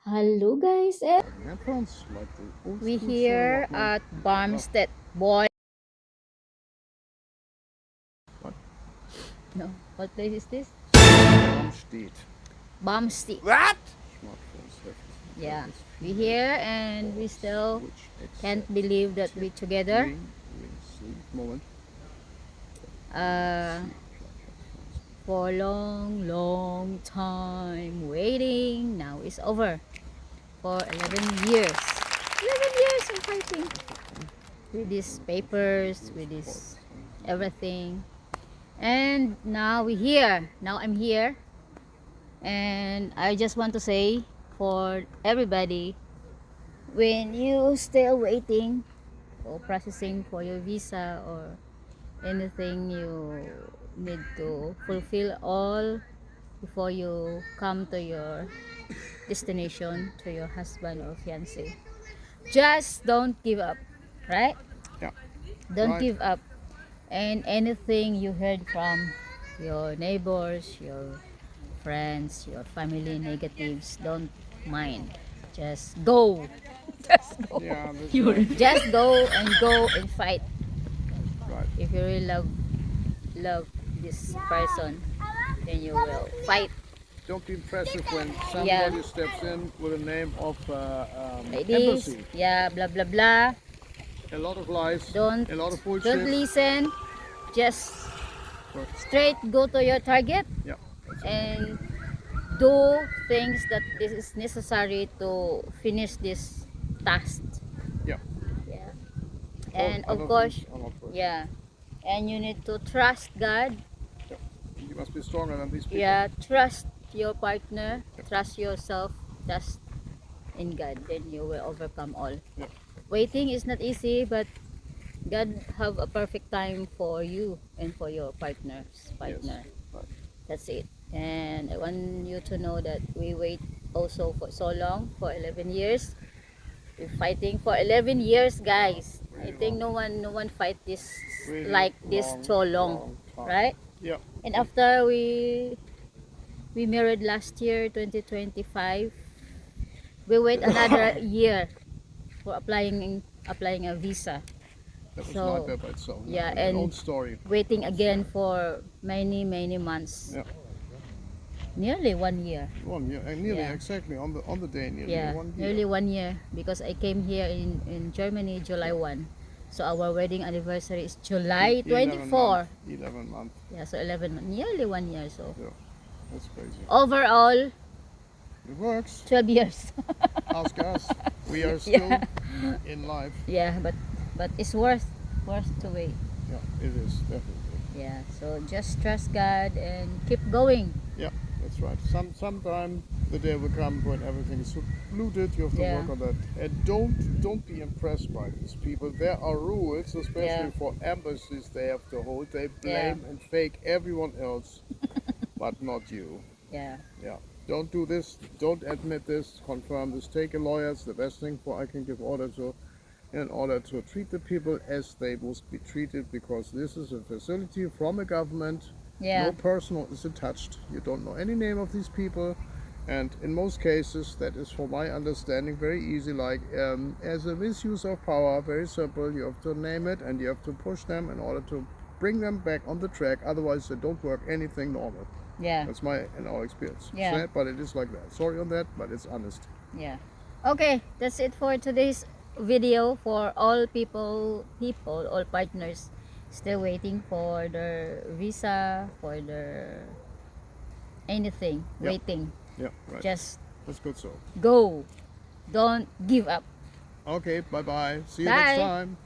Hello guys, Headphones like the old we school here Sherlock at one. Barmstead Boy. What? No, what place is this? Darmstadt. Barmstead. What? Smartphones have Yeah, this we feature here and we pause, still which can't accept believe that tip we together. ring sleep moment. Uh, See platforms for a long time waiting. Now it's over for 11 years. 11 years of fighting with these papers, with this everything. And now we're here. Now I'm here. And I just want to say for everybody, when you still waiting or processing for your visa or anything you need to fulfill all before you come to your destination, to your husband or fiance, just don't give up, right? Yeah, Don't right. give up. And anything you heard from your neighbors, your friends, your family negatives, don't mind. Just go. Just go. Yeah, that's right. Just go and fight. Right. If you really love this person, then you will fight. Don't be impressive when Yeah. somebody steps in with a name of Like this. embassy. Yeah, blah blah blah. A lot of lies, Don't a lot of don't bullshit. listen. Just But straight go to your target yeah, that's it. and do things that this is necessary to finish this task. Yeah, Yeah. all And of other things course, are not worth it. yeah. And you need to trust God. Yeah. You must be stronger than these people. Yeah, trust your partner, Yeah. trust yourself, trust in God. Then you will overcome all. Yeah. Waiting is not easy, but God have a perfect time for you and for your partner's Yes. partner. Right. That's it. And I want you to know that we wait also for so long, for 11 years. We're fighting for 11 years, guys. I Really think long. no one fight this Really like this so long, long time. right? Yeah. And after we married last year, 2025, we wait another year for applying a visa. That was So, nightmare by itself. yeah, An and old story. waiting Old again story. for many months. Yeah. Nearly 1 year. 1 year. Nearly Yeah. exactly on the day. Nearly Yeah, 1 year. nearly 1 year because I came here in Germany July 1. So our wedding anniversary is July 11 month. 24. 11 month. Yeah, so 11 months, nearly 1 year. So Yeah. That's crazy. overall, It works. 12 years. Ask us. We are still Yeah, in life. yeah, but it's worth to wait. Yeah. It is definitely. Yeah, so just trust God and keep going. Yeah. That's right. Sometime the day will come when everything is polluted. You have to Yeah, work on that. And don't be impressed by these people. There are rules, yeah, especially for embassies. They have to hold. They yeah, blame and fake everyone else, but not you. yeah, Yeah. Don't do this. Don't admit this. Confirm this. Take a lawyer. It's the best thing for I can give order to, in order to treat the people as they must be treated, because this is a facility from a government. yeah, No personal is attached. You don't know any name of these people, and in most cases, that is, for my understanding, very easy. Like as a misuse of power, very simple. You have to name it, and you have to push them in order to bring them back on the track. Otherwise, they don't work anything normal. yeah, That's my in our experience. yeah, Sad, but it is like that. Sorry on that, but it's honest. yeah. Okay, that's it for today's video. For all people, all partners still waiting for their visa, for their anything, Yeah, waiting. yeah, right. Just That's good so. go. Don't give up. Okay, bye bye. See you next Bye. time.